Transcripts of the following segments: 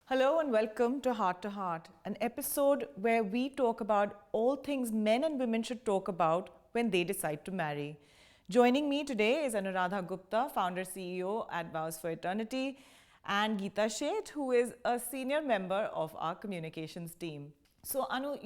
Hello and welcome to Heart, an episode where we talk about all things men and women should talk about when they decide to marry. Joining me today is Anuradha Gupta, founder CEO at Vows for Eternity, and Geeta Sheth, who is a senior member of our communications team. So, Anu,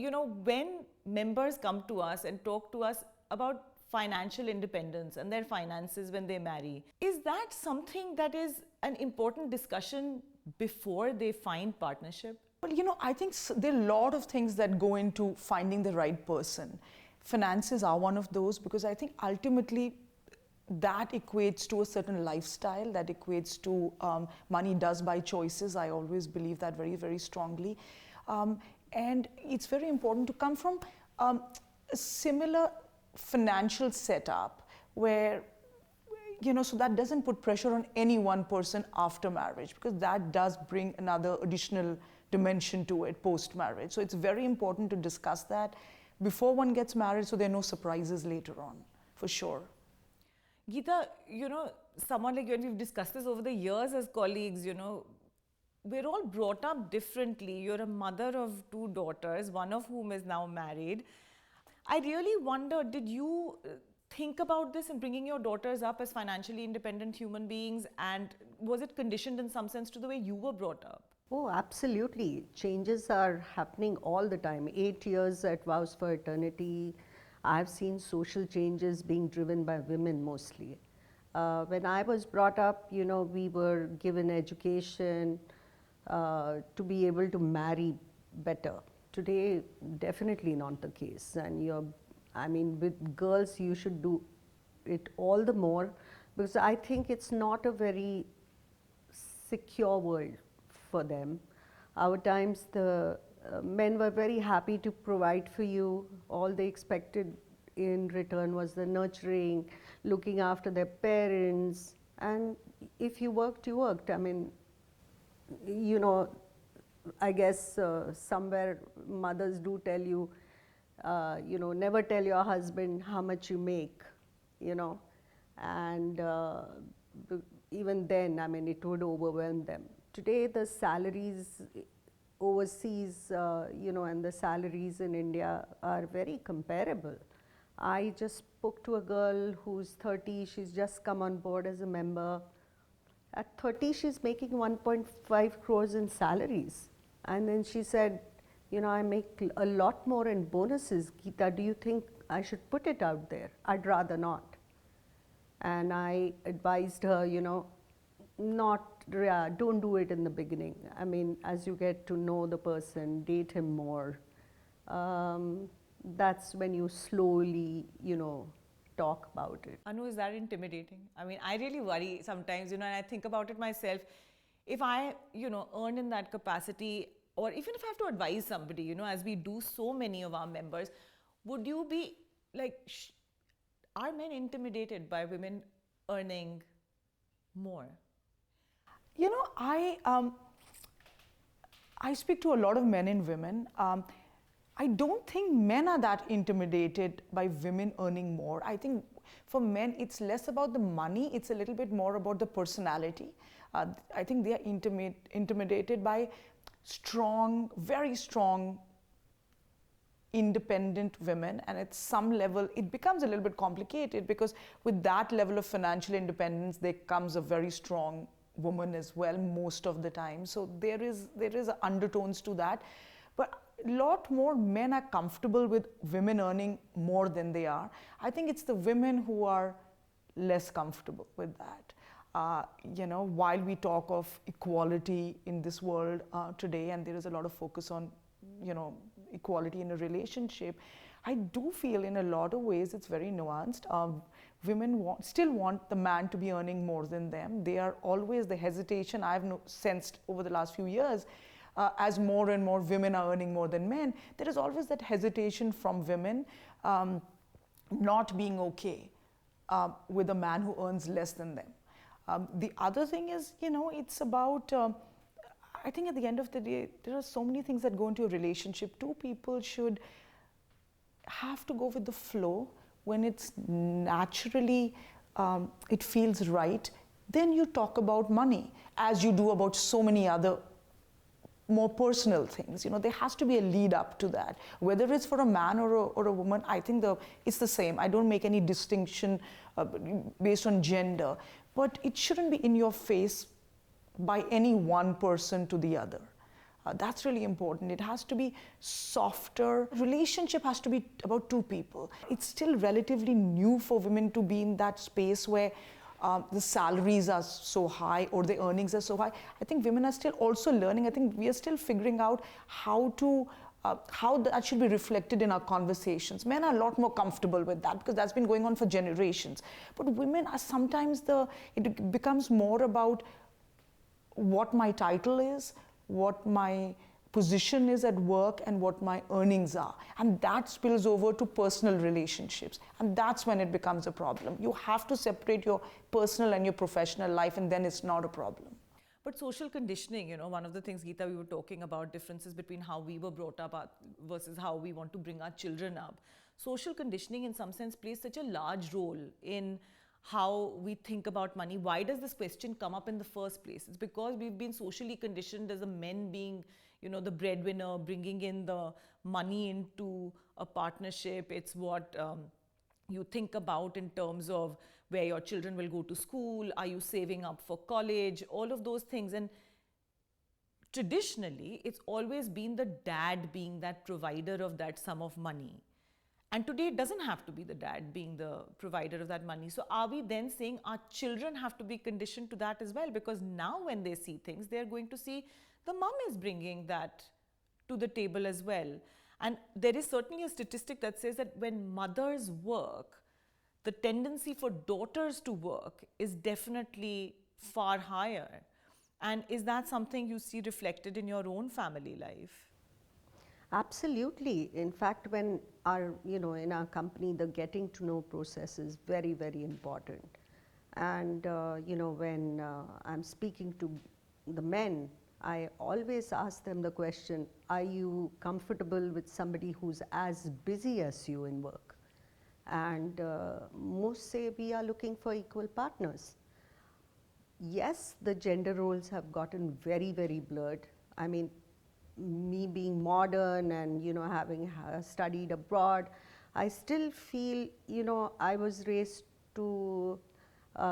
when members come to us and talk to us about financial independence and their finances when they marry, is that something that is an important discussion before they find partnership? Well, I think there are a lot of things that go into finding the right person. Finances are one of those because I think ultimately that equates to a certain lifestyle, that equates to money does buy choices. I always believe that very, very strongly. And it's very important to come from a similar financial setup where so that doesn't put pressure on any one person after marriage, because that does bring another additional dimension to it post marriage. So it's very important to discuss that before one gets married so there are no surprises later on, for sure. Geeta, someone like you, and we've discussed this over the years as colleagues, we're all brought up differently. You're a mother of two daughters, one of whom is now married. I really wonder, did you think about this in bringing your daughters up as financially independent human beings? And was it conditioned in some sense to the way you were brought up? Oh, absolutely. Changes are happening all the time. 8 years at Vows for Eternity, I've seen social changes being driven by women mostly. When I was brought up, we were given education to be able to marry better. Today, definitely not the case. And with girls, you should do it all the more, because I think it's not a very secure world for them. Our times, the men were very happy to provide for you. All they expected in return was the nurturing, looking after their parents. And if you worked, you worked. I guess somewhere mothers do tell you, never tell your husband how much you make, and even then, it would overwhelm them. Today, the salaries overseas, and the salaries in India are very comparable. I just spoke to a girl who's 30, she's just come on board as a member. At 30, she's making 1.5 crores in salaries. And then she said, I make a lot more in bonuses. Geeta, do you think I should put it out there? I'd rather not. And I advised her, don't do it in the beginning. As you get to know the person, date him more, that's when you slowly, talk about it. Anu, is that intimidating? I really worry sometimes, and I think about it myself. If I, earn in that capacity, or even if I have to advise somebody, as we do so many of our members, would you be like, are men intimidated by women earning more? I speak to a lot of men and women. I don't think men are that intimidated by women earning more. I think for men, it's less about the money. It's a little bit more about the personality. I think they are intimidated by strong, very strong, independent women. And at some level, it becomes a little bit complicated, because with that level of financial independence, there comes a very strong woman as well most of the time. So there is undertones to that. But a lot more men are comfortable with women earning more than they are. I think it's the women who are less comfortable with that. While we talk of equality in this world today, and there is a lot of focus on, equality in a relationship, I do feel in a lot of ways it's very nuanced. Women still want the man to be earning more than them. They are always the hesitation I've sensed over the last few years. As more and more women are earning more than men, there is always that hesitation from women not being okay with a man who earns less than them. The other thing is, it's about, I think at the end of the day, there are so many things that go into a relationship. Two people should have to go with the flow when it's naturally, it feels right. Then you talk about money, as you do about so many other more personal things. There has to be a lead up to that. Whether it's for a man or a woman, I think it's the same. I don't make any distinction based on gender, but it shouldn't be in your face by any one person to the other. That's really important. It has to be softer. Relationship has to be about two people. It's still relatively new for women to be in that space where the salaries are so high or the earnings are so high. I think women are still also learning. I think we are still figuring out how that should be reflected in our conversations. Men are a lot more comfortable with that because that's been going on for generations. But women are sometimes it becomes more about what my title is, what my position is at work, and what my earnings are. And that spills over to personal relationships. And that's when it becomes a problem. You have to separate your personal and your professional life, and then it's not a problem. But social conditioning, one of the things, Geeta, we were talking about differences between how we were brought up versus how we want to bring our children up. Social conditioning, in some sense, plays such a large role in how we think about money. Why does this question come up in the first place? It's because we've been socially conditioned as a men being, the breadwinner, bringing in the money into a partnership. It's what you think about in terms of where your children will go to school, are you saving up for college, all of those things. And traditionally, it's always been the dad being that provider of that sum of money. And today it doesn't have to be the dad being the provider of that money. So are we then saying our children have to be conditioned to that as well? Because now when they see things, they're going to see the mom is bringing that to the table as well. And there is certainly a statistic that says that when mothers work, the tendency for daughters to work is definitely far higher. And is that something you see reflected in your own family life? Absolutely. In fact, when in our company, the getting to know process is very, very important. And, when I'm speaking to the men, I always ask them the question, are you comfortable with somebody who's as busy as you in work? And most say we are looking for equal partners. Yes, the gender roles have gotten very, very blurred. I mean, me being modern and having studied abroad, I still feel I was raised to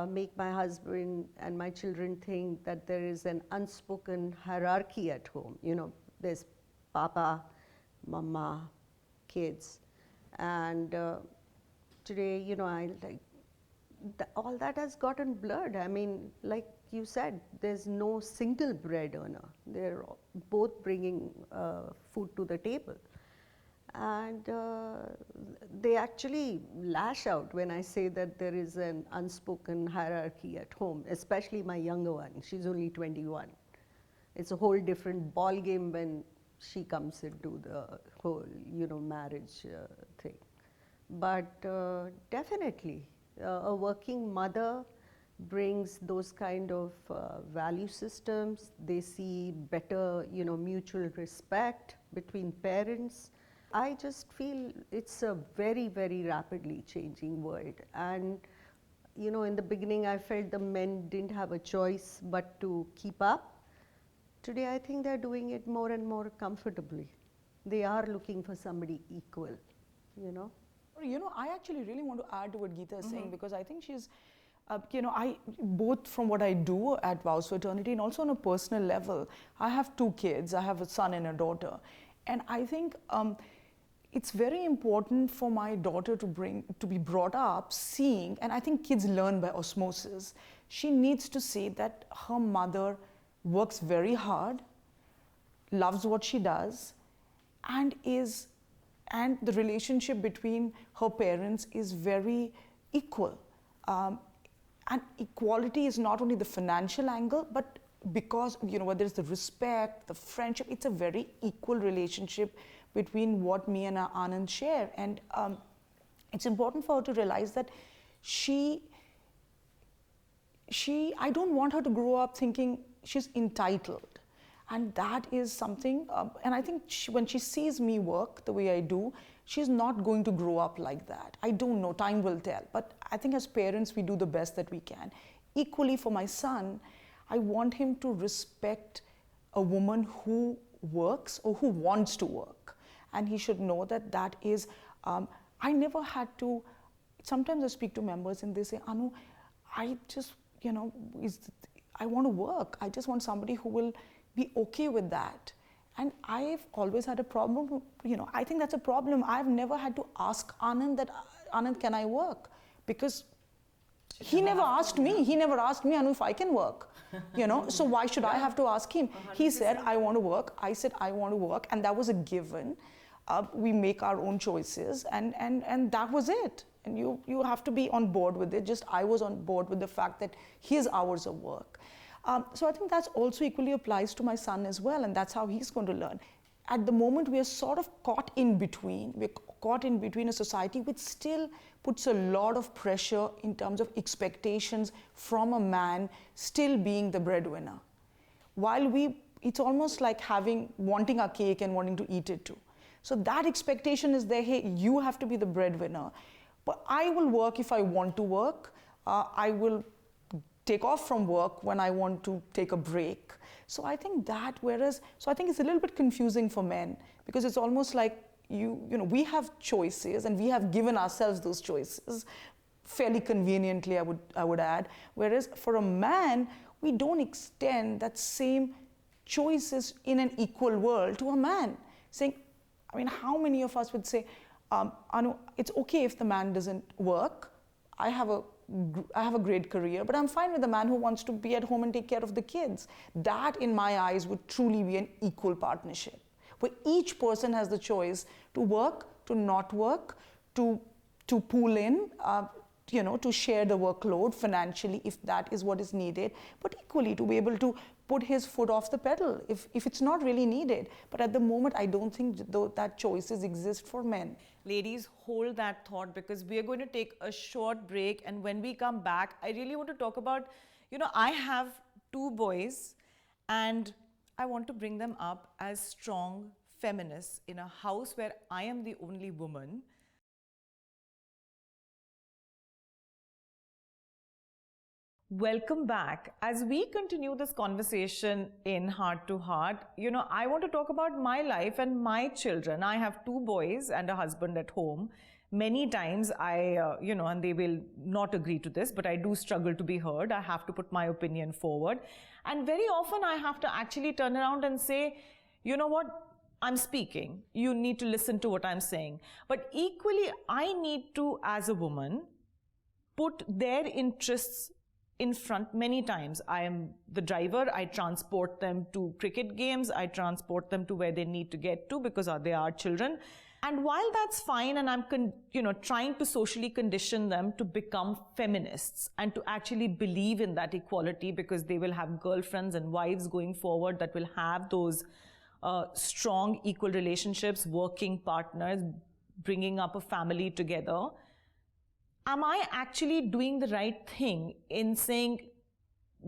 make my husband and my children think that there is an unspoken hierarchy at home. There's papa, mama, kids, and today all that has gotten blurred. I mean, like you said, there's no single bread earner. They're both bringing food to the table. And they actually lash out when I say that there is an unspoken hierarchy at home, especially my younger one. She's only 21. It's a whole different ball game when she comes into the whole, marriage thing. But definitely, a working mother brings those kind of value systems. They see better, mutual respect between parents. I just feel it's a very, very rapidly changing world. And, in the beginning, I felt the men didn't have a choice but to keep up. Today, I think they're doing it more and more comfortably. They are looking for somebody equal, I actually really want to add to what Geeta is saying, because I think she's, I both from what I do at Vows for Eternity and also on a personal level, I have 2 kids. I have a son and a daughter. And I think it's very important for my daughter to be brought up seeing, and I think kids learn by osmosis. She needs to see that her mother works very hard, loves what she does, and the relationship between her parents is very equal. And equality is not only the financial angle, but because, whether it's the respect, the friendship, it's a very equal relationship between what me and Anand share. And it's important for her to realize that I don't want her to grow up thinking she's entitled. And that is something, and I think when she sees me work the way I do, she's not going to grow up like that. I don't know, time will tell. But I think as parents, we do the best that we can. Equally for my son, I want him to respect a woman who works or who wants to work. And he should know that that is, I never had to, sometimes I speak to members and they say, Anu, I just, I want to work. I just want somebody who will be okay with that. And I've always had a problem, I think that's a problem. I've never had to ask Anand that, Anand, can I work? Because he never asked me. He never asked me, Anu, if I can work. So why should I have to ask him? 100%. He said, I want to work. I said, I want to work. And that was a given. We make our own choices, and that was it. And you have to be on board with it. Just I was on board with the fact that his hours of work. So I think that's also equally applies to my son as well, and that's how he's going to learn. At the moment, we are sort of caught in between. We're caught in between a society which still puts a lot of pressure in terms of expectations from a man still being the breadwinner. While it's almost like wanting a cake and wanting to eat it too. So that expectation is there, hey, you have to be the breadwinner. But I will work if I want to work. I will take off from work when I want to take a break. So I think so I think it's a little bit confusing for men, because it's almost like we have choices and we have given ourselves those choices fairly conveniently, I would add. Whereas for a man, we don't extend that same choices in an equal world to a man. Saying, how many of us would say, Anu, it's okay if the man doesn't work. I have a great career, but I'm fine with the man who wants to be at home and take care of the kids. That, in my eyes, would truly be an equal partnership, where each person has the choice to work, to not work, to pool in, to share the workload financially if that is what is needed, but equally to be able to put his foot off the pedal if it's not really needed. But at the moment, I don't think that choices exist for men. Ladies, hold that thought, because we are going to take a short break, and when we come back, I really want to talk about, I have 2 boys, and I want to bring them up as strong feminists in a house where I am the only woman. Welcome back. As we continue this conversation in Heart to Heart, I want to talk about my life and my children. I have 2 boys and a husband at home. Many times and they will not agree to this, but I do struggle to be heard. I have to put my opinion forward. And very often I have to actually turn around and say, you know what? I'm speaking. You need to listen to what I'm saying. But equally, I need to, as a woman, put their interests in front many times. I am the driver. I transport them to cricket games. I transport them to where they need to get to because they are children. And while that's fine, and I'm trying to socially condition them to become feminists and to actually believe in that equality, because they will have girlfriends and wives going forward that will have those strong equal relationships, working partners, bringing up a family together. Am I actually doing the right thing in saying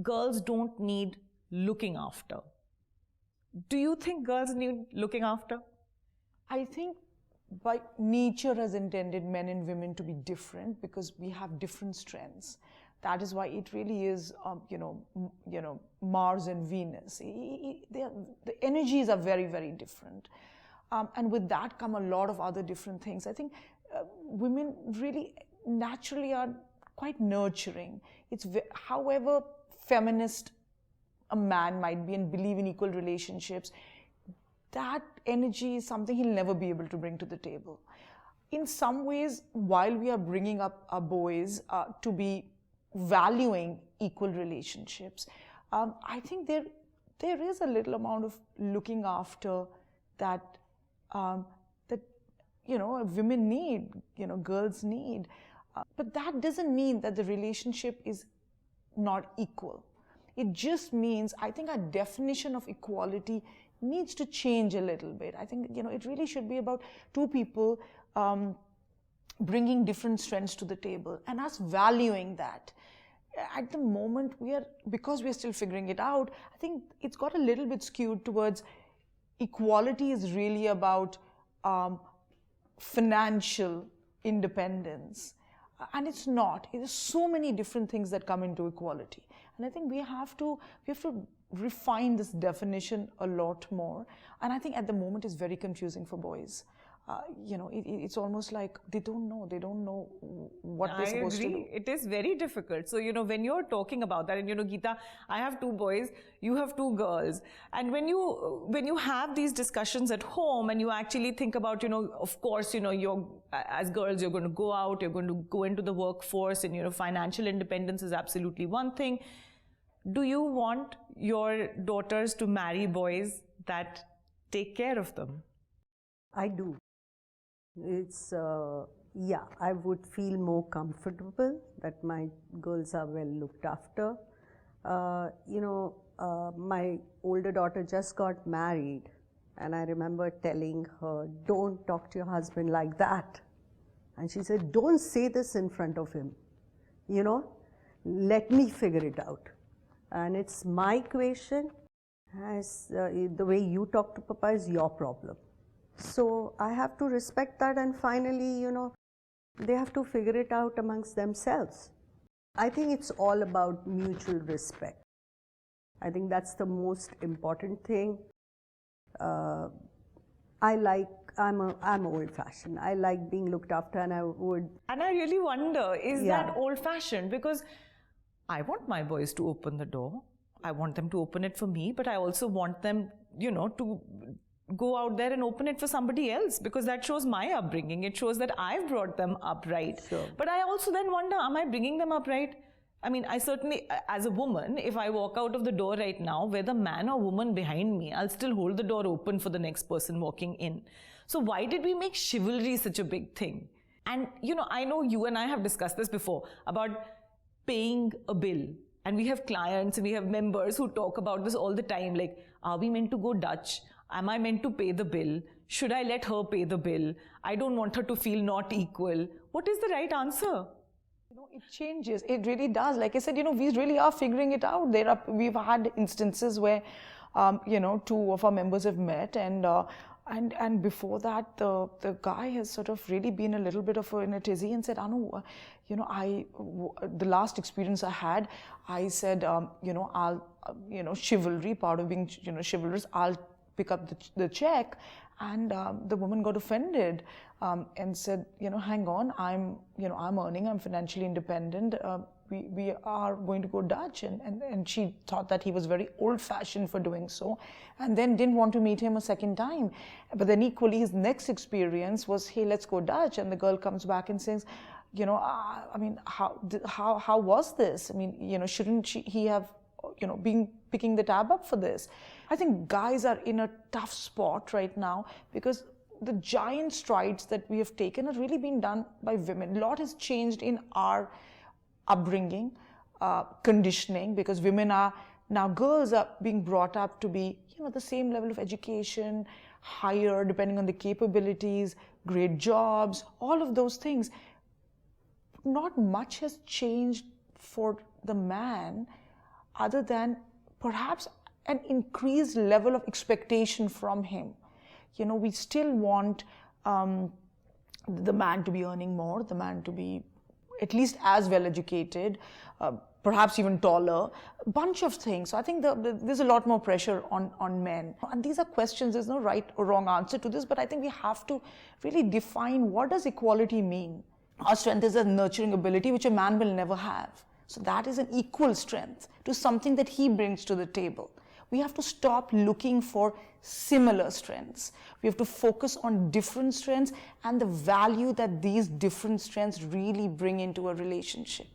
girls don't need looking after? Do you think girls need looking after? I think by nature has intended men and women to be different, because we have different strengths. That is why it really is, Mars and Venus. The energies are very, very different. And with that come a lot of other different things. I think women really naturally are quite nurturing. However feminist a man might be and believe in equal relationships, that energy is something he'll never be able to bring to the table. In some ways, while we are bringing up our boys to be valuing equal relationships, I think there is a little amount of looking after that women need, girls need. But that doesn't mean that the relationship is not equal. It just means, I think our definition of equality needs to change a little bit. I think, it really should be about 2 people bringing different strengths to the table and us valuing that. At the moment, because we're still figuring it out, I think it's got a little bit skewed towards equality is really about financial independence. And it's not. There's so many different things that come into equality. And I think we have to refine this definition a lot more. And I think at the moment it's very confusing for boys. It's almost like they don't know what they're supposed to do. It is very difficult. So, when you're talking about that, and Geeta, I have 2 boys, you have 2 girls. And when you have these discussions at home and you actually think about, of course, you're, as girls, you're going to go out, you're going to go into the workforce, and, financial independence is absolutely one thing. Do you want your daughters to marry boys that take care of them? I do. It's, I would feel more comfortable that my girls are well looked after. My older daughter just got married, and I remember telling her, don't talk to your husband like that. And she said, don't say this in front of him. Let me figure it out. And it's my equation, as the way you talk to Papa is your problem. So I have to respect that, and finally, they have to figure it out amongst themselves. I think it's all about mutual respect. I think that's the most important thing. I'm old-fashioned. I like being looked after, and I would. And I really wonder, is that old-fashioned? Because I want my boys to open the door. I want them to open it for me, but I also want them, to go out there and open it for somebody else, because that shows my upbringing. It shows that I've brought them up right. Sure. But I also then wonder, am I bringing them up right? I mean, I certainly, as a woman, if I walk out of the door right now, whether man or woman behind me, I'll still hold the door open for the next person walking in. So why did we make chivalry such a big thing? And, I know you and I have discussed this before about paying a bill. And we have clients and we have members who talk about this all the time. Like, are we meant to go Dutch? Am I meant to pay the bill? Should I let her pay the bill? I don't want her to feel not equal. What is the right answer? It changes. It really does. Like I said, we really are figuring it out. We've had instances where, 2 of our members have met, and before that, the guy has sort of really been a little bit of in a tizzy and said, Anu, the last experience I had, I said, I'll, chivalry, part of being, chivalrous, I'll pick up the check. And the woman got offended and said, hang on, I'm earning, I'm financially independent. We are going to go Dutch. And she thought that he was very old-fashioned for doing so, and then didn't want to meet him a second time. But then equally, his next experience was, hey, let's go Dutch. And the girl comes back and says, I mean, how was this? I mean, shouldn't he have, been picking the tab up for this? I think guys are in a tough spot right now because the giant strides that we have taken have really been done by women. A lot has changed in our upbringing, conditioning, because women are, now girls are being brought up to be, the same level of education, higher, depending on the capabilities, great jobs, all of those things. Not much has changed for the man other than perhaps an increased level of expectation from him. We still want the man to be earning more, the man to be at least as well educated, perhaps even taller, a bunch of things. So I think there's a lot more pressure on men. And these are questions, there's no right or wrong answer to this, but I think we have to really define, what does equality mean? Our strength is a nurturing ability which a man will never have. So that is an equal strength to something that he brings to the table. We have to stop looking for similar strengths. We have to focus on different strengths and the value that these different strengths really bring into a relationship.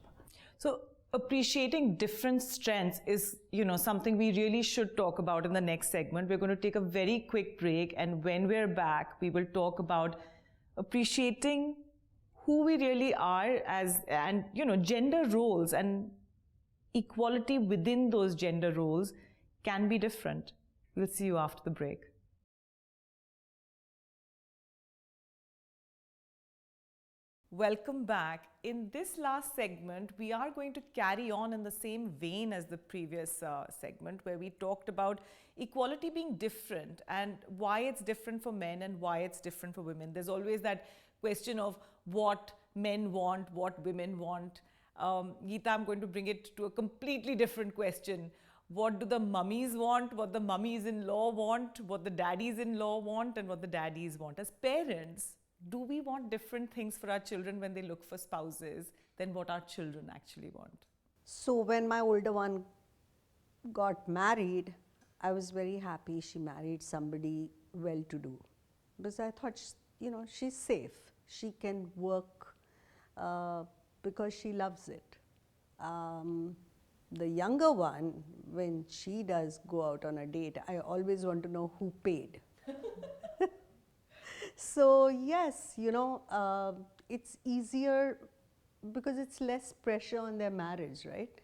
So appreciating different strengths is, something we really should talk about in the next segment. We're going to take a very quick break, and when we're back, we will talk about appreciating who we really are and gender roles, and equality within those gender roles can be different. We'll see you after the break. Welcome back. In this last segment, we are going to carry on in the same vein as the previous segment, where we talked about equality being different and why it's different for men and why it's different for women. There's always that question of what men want, what women want. Geeta, I'm going to bring it to a completely different question. what do the mummies want, what the mummies-in-law want, what the daddies-in-law want, and what the daddies want. As parents, do we want different things for our children when they look for spouses than what our children actually want? So when my older one got married, I was very happy she married somebody well-to-do, because I thought, she's safe. She can work because she loves it. The younger one, when she does go out on a date, I always want to know who paid. So yes, it's easier because it's less pressure on their marriage, right?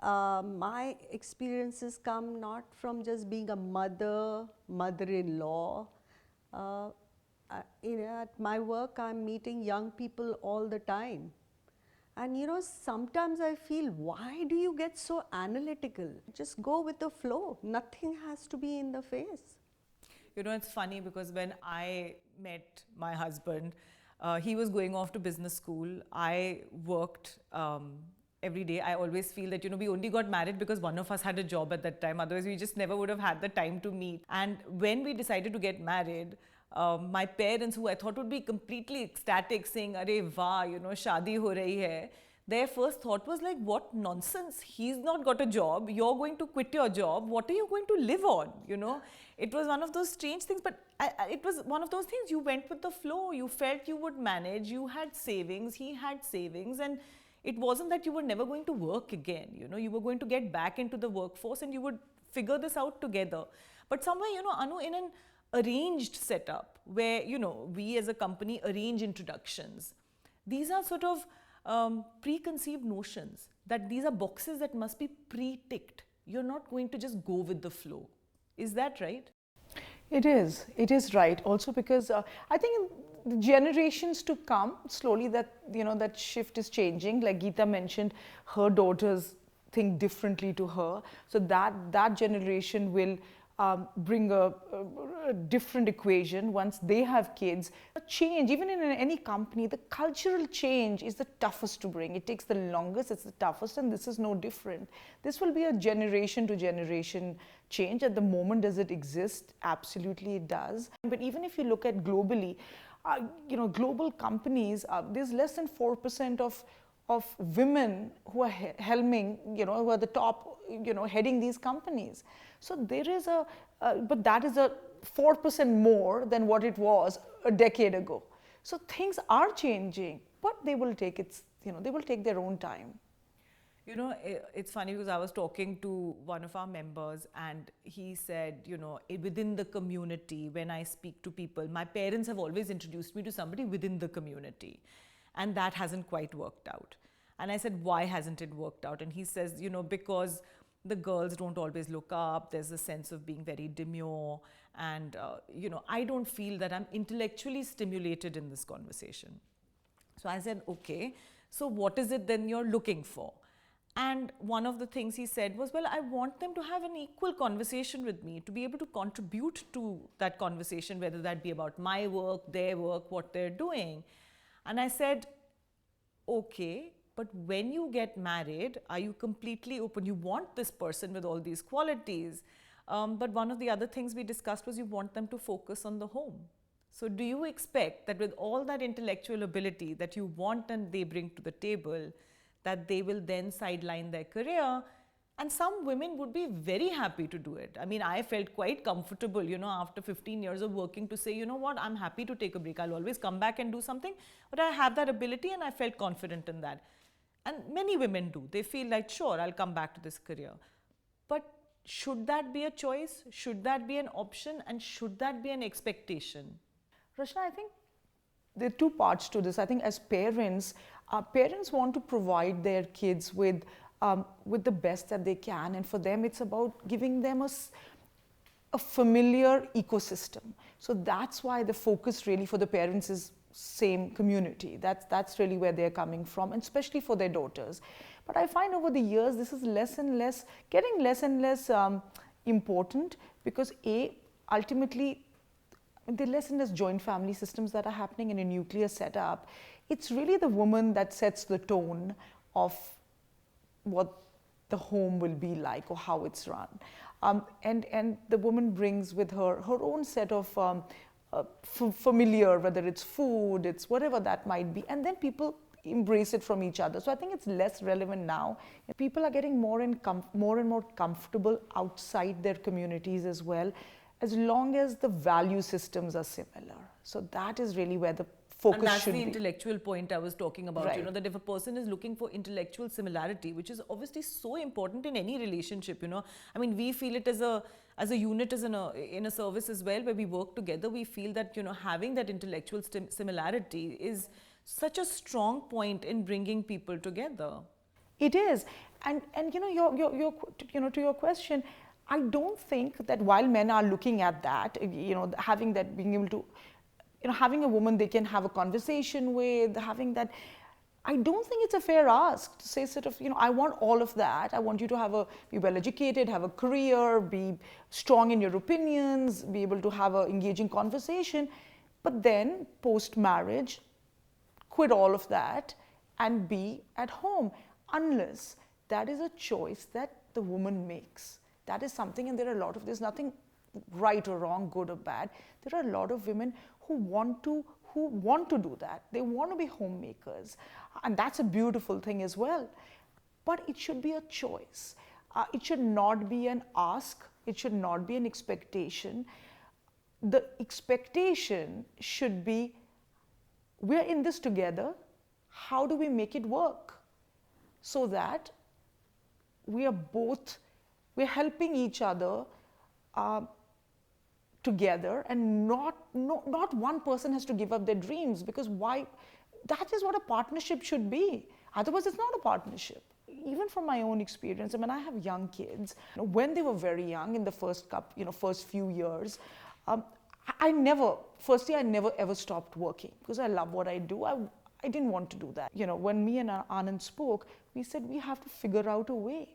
My experiences come not from just being a mother-in-law. At my work, I'm meeting young people all the time. And sometimes I feel, why do you get so analytical? Just go with the flow. Nothing has to be in the face. It's funny because when I met my husband, he was going off to business school. I worked every day. I always feel that, we only got married because one of us had a job at that time. Otherwise, we just never would have had the time to meet. And when we decided to get married, my parents, who I thought would be completely ecstatic, saying, "Arey wah, shaadi ho rahi hai," their first thought was like, what nonsense, he's not got a job, you're going to quit your job, what are you going to live on, It was one of those strange things, but it was one of those things, you went with the flow, you felt you would manage, you had savings, he had savings, and it wasn't that you were never going to work again, you were going to get back into the workforce and you would figure this out together. But somewhere, Anu, in an arranged setup where, we as a company arrange introductions, these are sort of preconceived notions, that these are boxes that must be pre-ticked. You're not going to just go with the flow. Is that right? It is right. Also because I think in the generations to come, slowly that shift is changing. Like Geeta mentioned, her daughters think differently to her. So that generation will bring a different equation once they have kids. A change, even in any company, the cultural change is the toughest to bring. It takes the longest, it's the toughest, and this is no different. This will be a generation to generation change. At the moment, does it exist? Absolutely it does. But even if you look at globally, global companies, there's less than 4% of women who are helming, who are the top, heading these companies. So there is but that is a 4% more than what it was a decade ago. So things are changing, but they will take they will take their own time. It's funny because I was talking to one of our members and he said, within the community, when I speak to people, my parents have always introduced me to somebody within the community. And that hasn't quite worked out. And I said, why hasn't it worked out? And he says, because the girls don't always look up, there's a sense of being very demure. And, I don't feel that I'm intellectually stimulated in this conversation. So I said, okay, so what is it then you're looking for? And one of the things he said was, well, I want them to have an equal conversation with me, to be able to contribute to that conversation, whether that be about my work, their work, what they're doing. And I said, okay, but when you get married, are you completely open? You want this person with all these qualities. But one of the other things we discussed was you want them to focus on the home. So do you expect that with all that intellectual ability that you want and they bring to the table, that they will then sideline their career? And some women would be very happy to do it. I mean, I felt quite comfortable, after 15 years of working to say, you know what, I'm happy to take a break. I'll always come back and do something. But I have that ability and I felt confident in that. And many women do. They feel like, sure, I'll come back to this career. But should that be a choice? Should that be an option? And should that be an expectation? Rachna, I think there are two parts to this. I think as parents, parents want to provide their kids with the best that they can, and for them it's about giving them a familiar ecosystem. So that's why the focus really for the parents is same community. That's really where they're coming from, and especially for their daughters. But I find over the years this is getting less and less important, because ultimately there are less and less joint family systems that are happening in a nuclear setup. It's really the woman that sets the tone of what the home will be like or how it's run. And the woman brings with her her own set of familiar, whether it's food, it's whatever that might be, and then people embrace it from each other. So I think it's less relevant now. People are getting more and more comfortable outside their communities as well, as long as the value systems are similar. So that is really where the focus and that's should the be. intellectual point I was talking about, Right. that if a person is looking for intellectual similarity, which is obviously so important in any relationship, I mean, we feel it as a unit, as in a service as well, where we work together. We feel that, having that intellectual similarity is such a strong point in bringing people together. It is, and your to your question, I don't think that while men are looking at that, having that, being able to, having a woman they can have a conversation with, having that, I don't think it's a fair ask to say sort of, I want all of that. I want you to be well educated, have a career, be strong in your opinions, be able to have an engaging conversation, but then post marriage, quit all of that and be at home, unless that is a choice that the woman makes. That is something, and there's nothing right or wrong, good or bad. There are a lot of women who want to do that. They want to be homemakers, and that's a beautiful thing as well. But it should be a choice. It should not be an ask. It should not be an expectation. The expectation should be, we're in this together. How do we make it work so that we're helping each other together, and not one person has to give up their dreams, because why? That is what a partnership should be. Otherwise, it's not a partnership. Even from my own experience, I mean, I have young kids. When they were very young, in the first few years, I never ever stopped working, because I love what I do. I didn't want to do that. When me and Anand spoke, we said we have to figure out a way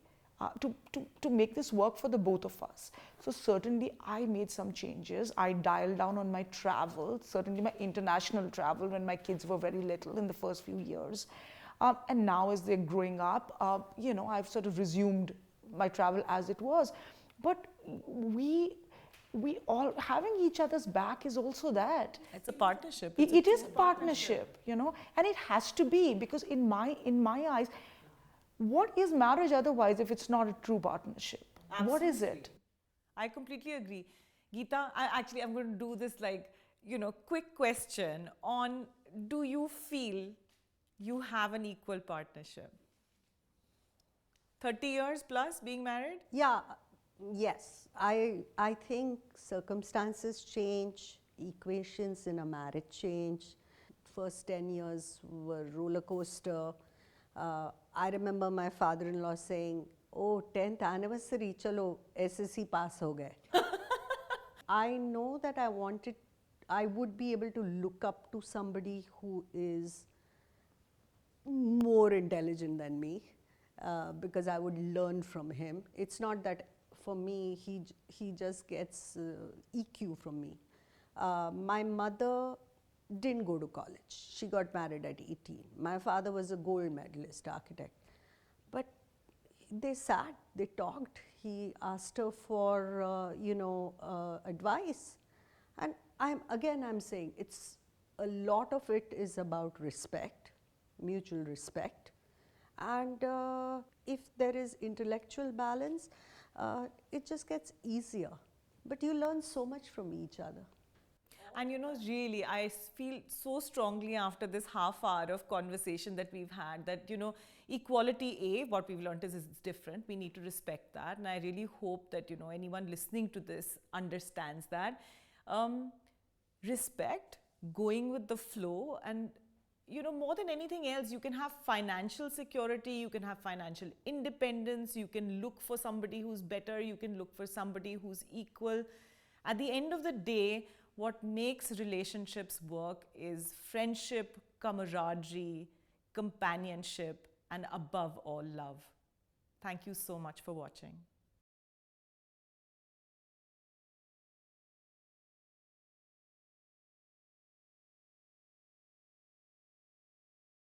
to make this work for the both of us. So certainly I made some changes. I dialed down on my travel, certainly my international travel when my kids were very little in the first few years. And now as they're growing up, I've sort of resumed my travel as it was. But we all, having each other's back is also that. It's a partnership. It is a partnership, and it has to be, because in my eyes, what is marriage otherwise if it's not a true partnership? Absolutely. What is it? I completely agree. Geeta, I'm going to do this quick question on, do you feel you have an equal partnership? 30 years plus being married? Yeah, yes. I think circumstances change, equations in a marriage change. First 10 years were roller coaster. I remember my father-in-law saying, "Oh, 10th anniversary, chalo, SSC pass ho gaye." I know that I would be able to look up to somebody who is more intelligent than me, because I would learn from him. It's not that for me, he just gets EQ from me. My mother didn't go to college. She got married at 18. My father was a gold medalist architect. But they sat, they talked. He asked her for, advice. And I'm saying, it's a lot of it is about respect, mutual respect. And if there is intellectual balance, it just gets easier. But you learn so much from each other. And really, I feel so strongly after this half hour of conversation that we've had that, equality, what we've learned is it's different. We need to respect that. And I really hope that, anyone listening to this understands that. Respect, going with the flow, and, more than anything else, you can have financial security, you can have financial independence, you can look for somebody who's better, you can look for somebody who's equal. At the end of the day, what makes relationships work is friendship, camaraderie, companionship, and above all, love. Thank you so much for watching.